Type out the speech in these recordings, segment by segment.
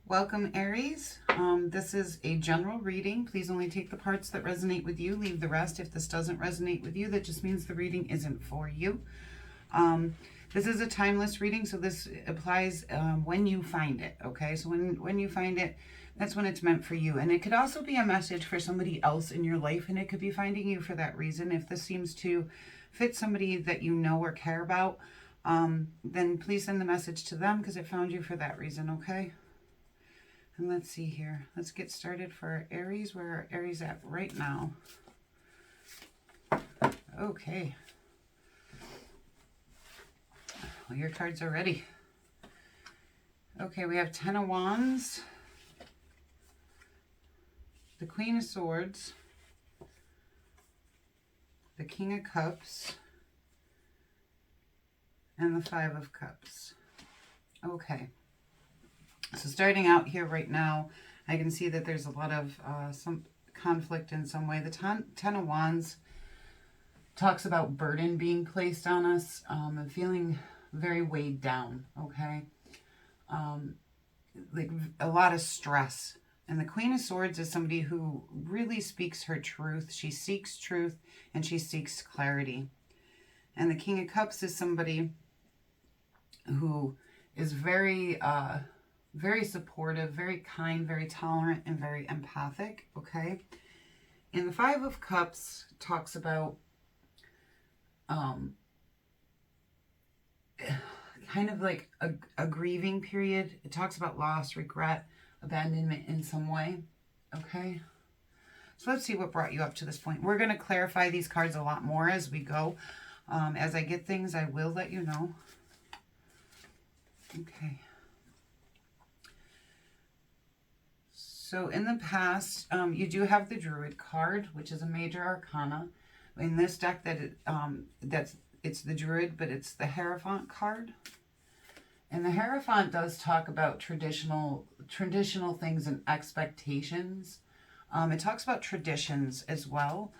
Welcome, Aries. This is a general reading. Please only take the parts that resonate with you. Leave the rest. If this doesn't resonate with you, that just means the reading isn't for you. This is a timeless reading, so this applies when you find it, okay? So when you find it, that's when it's meant for you. And it could also be a message for somebody else in your life, and it could be finding you for that reason. If this seems to fit somebody that you know or care about, then please send the message to them because it found you for that reason, okay? And let's see here. Let's get started for Aries. Where are Aries at right now? Okay. Well, your cards are ready. Okay, we have Ten of Wands, the Queen of Swords, the King of Cups, and the Five of Cups. Okay. So starting out here right now, I can see that there's a lot of some conflict in some way. The Ten of Wands talks about burden being placed on us and feeling very weighed down, okay? Like a lot of stress. And the Queen of Swords is somebody who really speaks her truth. She seeks truth and she seeks clarity. And the King of Cups is somebody who is very supportive, very kind, very tolerant, and very empathic, okay? And the Five of Cups talks about kind of like a grieving period. It talks about loss, regret, abandonment in some way, okay? So let's see what brought you up to this point. We're going to clarify these cards a lot more as we go. As I get things, I will let you know. Okay. So in the past, you do have the Druid card, which is a major arcana. In this deck, it's the Druid, but it's the Hierophant card. And the Hierophant does talk about traditional things and expectations. It talks about traditions as well.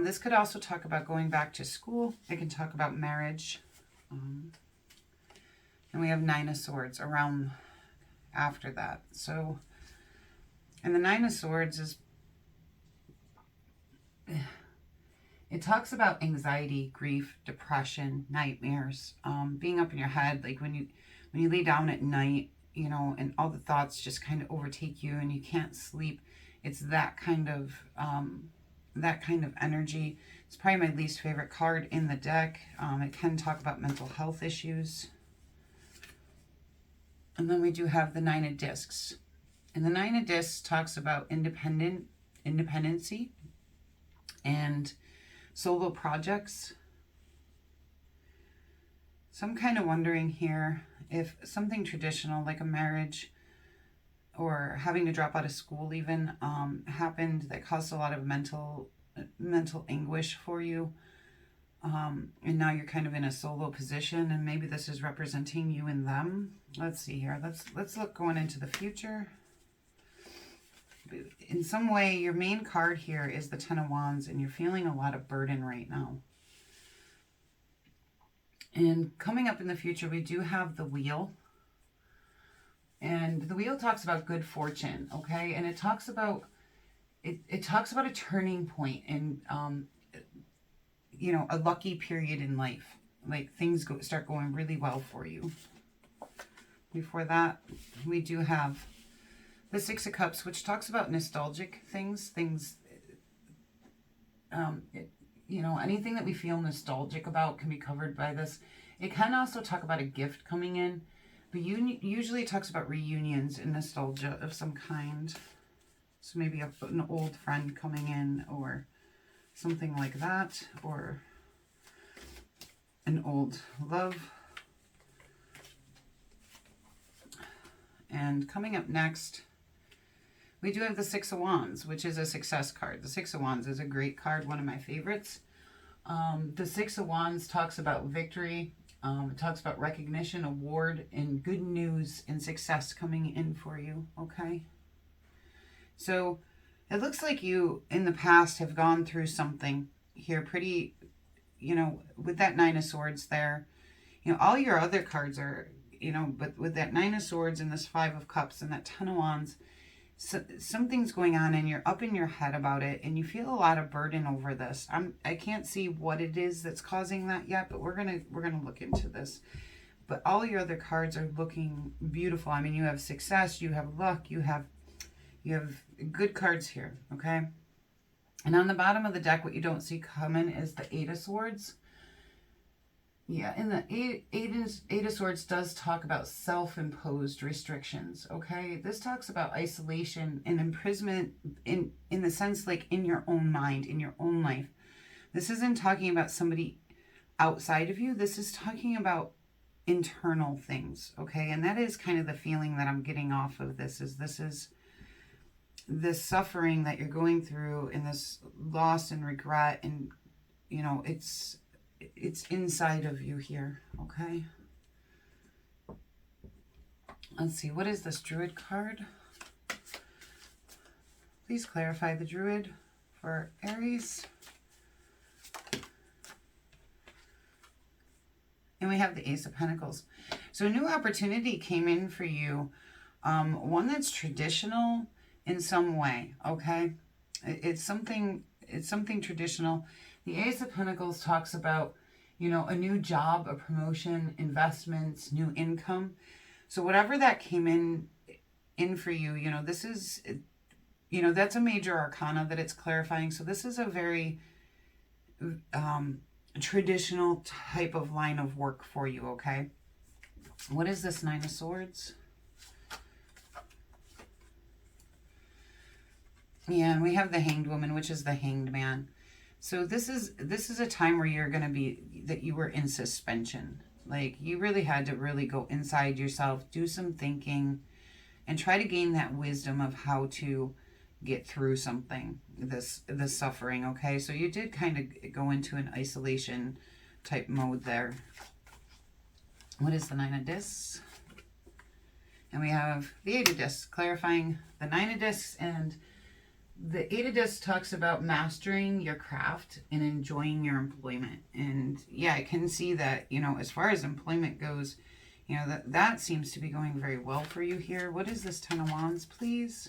This could also talk about going back to school. It can talk about marriage. And we have Nine of Swords around after that. So, and the Nine of Swords is, it talks about anxiety, grief, depression, nightmares, being up in your head, like when you lay down at night, you know, and all the thoughts just kind of overtake you and you can't sleep. It's that kind of energy. It's probably my least favorite card in the deck. It can talk about mental health issues. And then we do have the Nine of Discs. And the Nine of Discs talks about independency and solo projects. So I'm kind of wondering here if something traditional like a marriage or having to drop out of school even happened that caused a lot of mental anguish for you. And now you're kind of in a solo position, and maybe this is representing you and them. Let's see here. Let's look going into the future. In some way, your main card here is the Ten of Wands, and you're feeling a lot of burden right now. And coming up in the future, we do have the Wheel. And the Wheel talks about good fortune, okay? And it talks about it talks about a turning point and you know, a lucky period in life. Like things start going really well for you. Before that, we do have the Six of Cups, which talks about nostalgic things, you know, anything that we feel nostalgic about can be covered by this. It can also talk about a gift coming in, but usually it talks about reunions and nostalgia of some kind. So maybe an old friend coming in or something like that, or an old love. And coming up next, we do have the Six of Wands, which is a success card. The Six of Wands is a great card, one of my favorites. The Six of Wands talks about victory. It talks about recognition, award, and good news and success coming in for you, okay? So it looks like you, in the past, have gone through something here pretty, you know, with that Nine of Swords there. You know, all your other cards are you know, but with that Nine of Swords and this Five of Cups and that Ten of Wands, so, something's going on and you're up in your head about it and you feel a lot of burden over this. I can't see what it is that's causing that yet, but we're gonna look into this. But all your other cards are looking beautiful. I mean, you have success, you have luck, you have good cards here, okay? And on the bottom of the deck, what you don't see coming is the Eight of Swords. Yeah, and the Eight of Swords does talk about self-imposed restrictions, okay? This talks about isolation and imprisonment in the sense like in your own mind, in your own life. This isn't talking about somebody outside of you. This is talking about internal things, okay? And that is kind of the feeling that I'm getting off of this is this suffering that you're going through and this loss and regret and, you know, it's inside of you here, okay? Let's see, what is this Druid card? Please clarify the Druid for Aries. And we have the Ace of Pentacles. So a new opportunity came in for you, one that's traditional in some way, okay? It's something traditional. The Ace of Pentacles talks about, you know, a new job, a promotion, investments, new income. So whatever that came in for you, you know, this is, you know, that's a major arcana that it's clarifying. So this is a very traditional type of line of work for you, okay? What is this Nine of Swords? Yeah, and we have the Hanged Woman, which is the Hanged Man. So this is a time where you're going to be, that you were in suspension. Like you really had to really go inside yourself, do some thinking, and try to gain that wisdom of how to get through something, this suffering, okay? So you did kind of go into an isolation type mode there. What is the Nine of Discs? And we have the Eight of Discs, clarifying the Nine of Discs. And the Eight of Discs talks about mastering your craft and enjoying your employment. And yeah, I can see that, you know, as far as employment goes, you know, that seems to be going very well for you here. What is this Ten of Wands, please?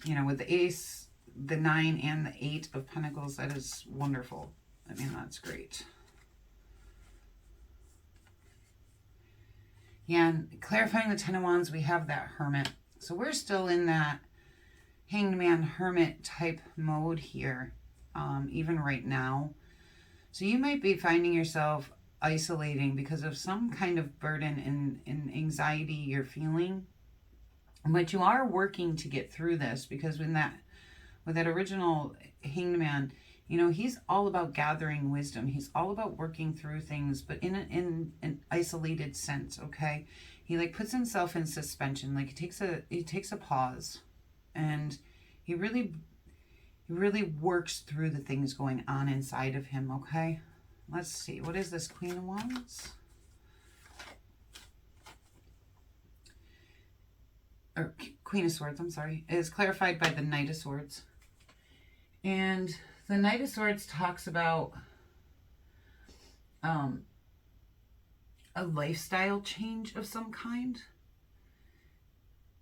You know, with the Ace, the Nine, and the Eight of Pentacles, that is wonderful. I mean, that's great. Yeah, and clarifying the Ten of Wands, we have that Hermit. So we're still in that Hanged Man, Hermit type mode here, even right now. So you might be finding yourself isolating because of some kind of burden and anxiety you're feeling. But you are working to get through this, because with that original Hanged Man, you know, he's all about gathering wisdom. He's all about working through things, but in an isolated sense, okay? He like puts himself in suspension, like he takes a pause, and he really works through the things going on inside of him, okay? Let's see, what is this Queen of Wands? Or Queen of Swords, I'm sorry, is clarified by the Knight of Swords. And the Knight of Swords talks about a lifestyle change of some kind.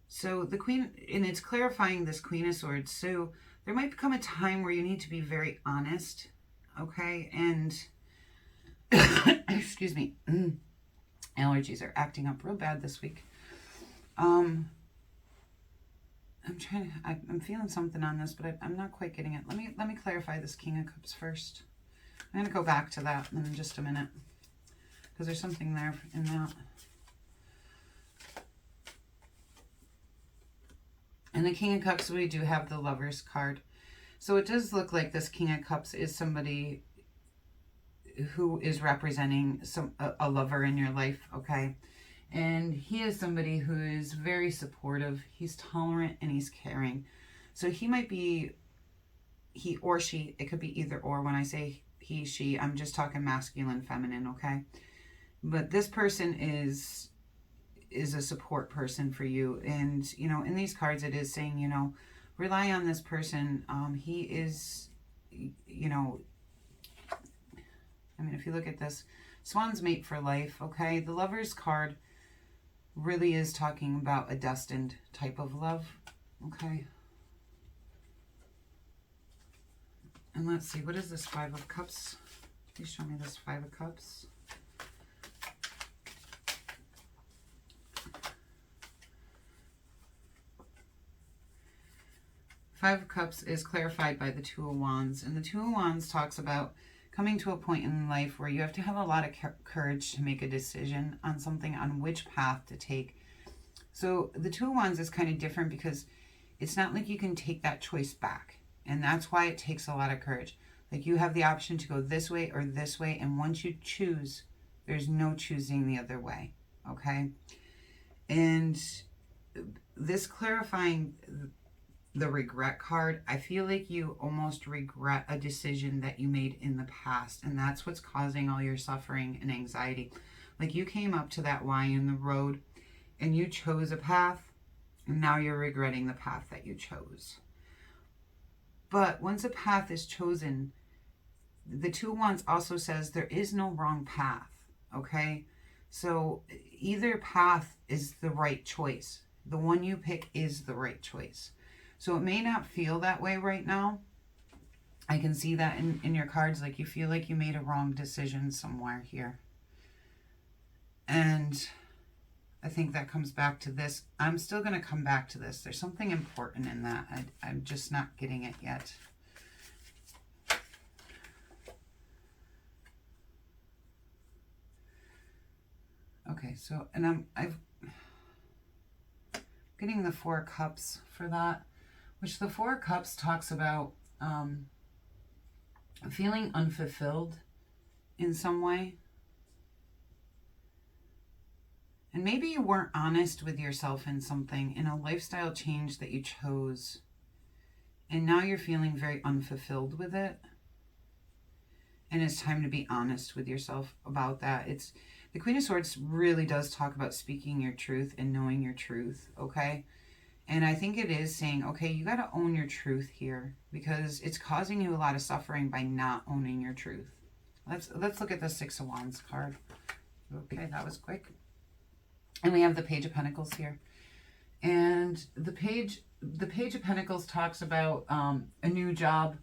So the Queen, and it's clarifying this Queen of Swords. So there might come a time where you need to be very honest, okay? And, excuse me, allergies are acting up real bad this week. I'm feeling something on this, but I'm not quite getting it. Let me clarify this King of Cups first. I'm going to go back to that in just a minute, because there's something there in that. And the King of Cups, we do have the Lover's card. So it does look like this King of Cups is somebody who is representing a lover in your life, okay? And he is somebody who is very supportive. He's tolerant and he's caring. So he might be, he or she, it could be either or. When I say he, she, I'm just talking masculine, feminine, okay? But this person is a support person for you. And, you know, in these cards, it is saying, you know, rely on this person. He is, you know, I mean, if you look at this, Swans mate for life, okay? The Lover's card really is talking about a destined type of love, okay? And let's see, what is this Five of Cups? Please show me this Five of Cups. Five of Cups is clarified by the Two of Wands. And the Two of Wands talks about coming to a point in life where you have to have a lot of courage to make a decision on something, on which path to take. So the Two of Wands is kind of different because it's not like you can take that choice back. And that's why it takes a lot of courage. Like you have the option to go this way or this way. And once you choose, there's no choosing the other way. Okay? And this clarifying the regret card, I feel like you almost regret a decision that you made in the past. And that's what's causing all your suffering and anxiety. Like you came up to that Y in the road and you chose a path. And now you're regretting the path that you chose. But once a path is chosen, the Two of Wands also says there is no wrong path, okay? So either path is the right choice. The one you pick is the right choice. So it may not feel that way right now. I can see that in your cards, like you feel like you made a wrong decision somewhere here. And I think that comes back to this. I'm still going to come back to this. There's something important in that. I'm just not getting it yet. Okay, so, and I'm getting the Four of Cups for that, which the Four of Cups talks about feeling unfulfilled in some way. And maybe you weren't honest with yourself in something, in a lifestyle change that you chose. And now you're feeling very unfulfilled with it. And it's time to be honest with yourself about that. The Queen of Swords really does talk about speaking your truth and knowing your truth, okay? And I think it is saying, okay, you got to own your truth here because it's causing you a lot of suffering by not owning your truth. Let's look at the Six of Wands card. Okay, that was quick. And we have the Page of Pentacles here. And the Page of Pentacles talks about a new job,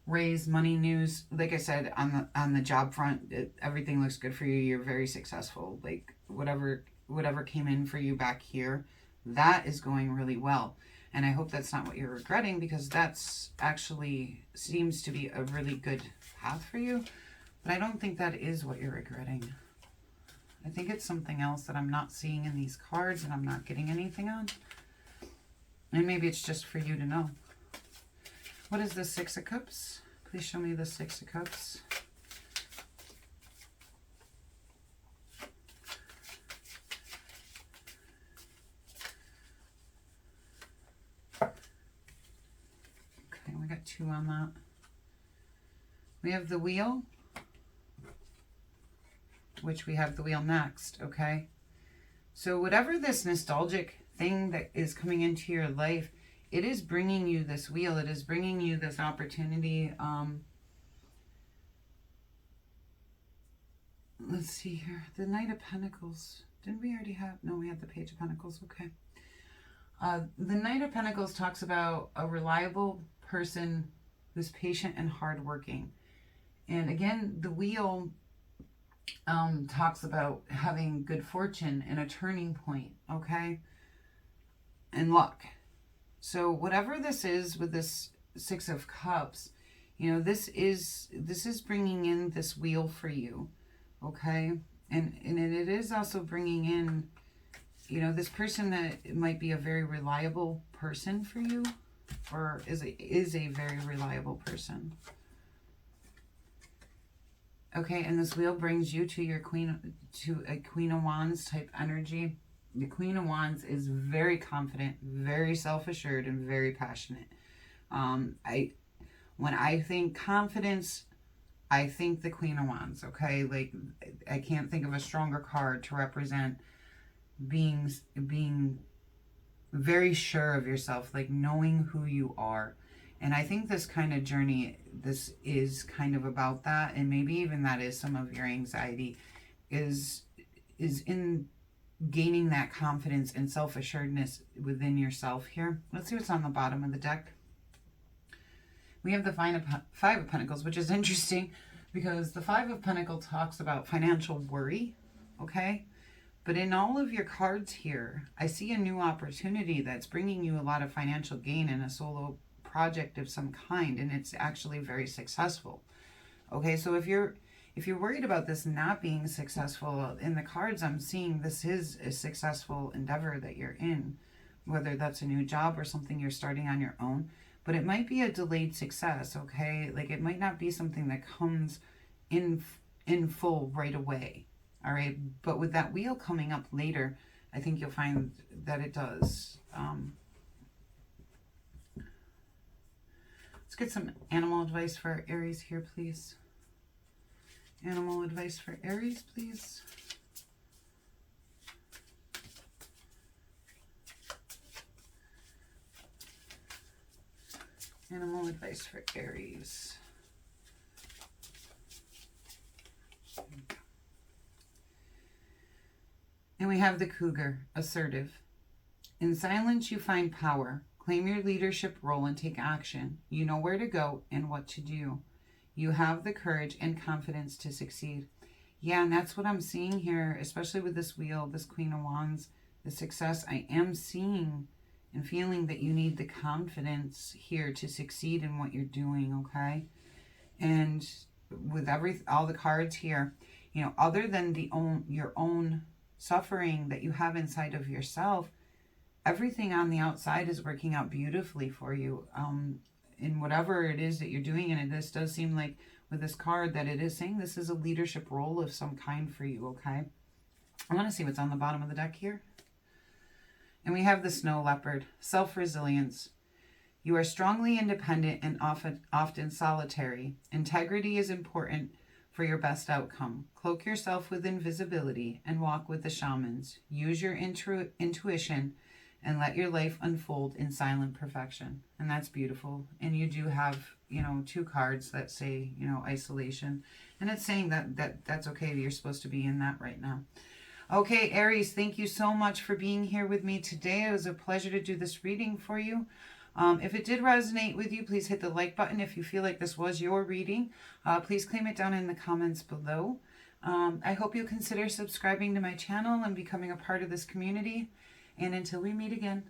raise, money, news. Like I said, on the job front, everything looks good for you. You're very successful. Like whatever came in for you back here, that is going really well. And I hope that's not what you're regretting, because that's actually seems to be a really good path for you. But I don't think that is what you're regretting. I think it's something else that I'm not seeing in these cards and I'm not getting anything on. And maybe it's just for you to know. What is the Six of Cups? Please show me the Six of Cups. Okay, we got two on that. We have the Wheel, which we have the Wheel next, okay? So whatever this nostalgic thing that is coming into your life, it is bringing you this Wheel. It is bringing you this opportunity. Let's see here. The Knight of Pentacles. Didn't we already have? No, we had the Page of Pentacles. Okay. The Knight of Pentacles talks about a reliable person who's patient and hardworking. And again, the Wheel talks about having good fortune and a turning point, okay? And luck. So whatever this is with this Six of Cups, you know, this is bringing in this Wheel for you, okay? And it is also bringing in, you know, this person that might be a very reliable person for you, or is a very reliable person. Okay, and this Wheel brings you to your a Queen of Wands type energy. The Queen of Wands is very confident, very self-assured, and very passionate. When I think confidence, I think the Queen of Wands, okay? Like, I can't think of a stronger card to represent being very sure of yourself, like knowing who you are. And I think this kind of journey, this is kind of about that. And maybe even that is some of your anxiety. is in gaining that confidence and self-assuredness within yourself here. Let's see what's on the bottom of the deck. We have the Five of Pentacles, which is interesting because the Five of Pentacles talks about financial worry, okay? But in all of your cards here, I see a new opportunity that's bringing you a lot of financial gain in a solo project of some kind, and it's actually very successful. Okay, so if you're worried about this not being successful, in the cards I'm seeing this is a successful endeavor that you're in, whether that's a new job or something you're starting on your own, but it might be a delayed success, okay? Like it might not be something that comes in full right away, all right? But with that wheel coming up later, I think you'll find that it does. Let's get some animal advice for Aries here, please. Animal advice for Aries, please. Animal advice for Aries. And we have the cougar, assertive. In silence, you find power. Claim your leadership role and take action. You know where to go and what to do. You have the courage and confidence to succeed. Yeah, and that's what I'm seeing here, especially with this wheel, this Queen of Wands, the success. I am seeing and feeling that you need the confidence here to succeed in what you're doing, okay? And with all the cards here, you know, other than your own suffering that you have inside of yourself, everything on the outside is working out beautifully for you. In whatever it is that you're doing, and this does seem like with this card that it is saying this is a leadership role of some kind for you, okay? I want to see what's on the bottom of the deck here. And we have the snow leopard, self-resilience. You are strongly independent and often solitary. Integrity is important for your best outcome. Cloak yourself with invisibility and walk with the shamans. Use your intuition and let your life unfold in silent perfection. And that's beautiful. And you do have, you know, two cards that say, you know, isolation. And it's saying that's okay. You're supposed to be in that right now. Okay, Aries, thank you so much for being here with me today. It was a pleasure to do this reading for you. If it did resonate with you, please hit the like button. If you feel like this was your reading, please claim it down in the comments below. I hope you'll consider subscribing to my channel and becoming a part of this community. And until we meet again,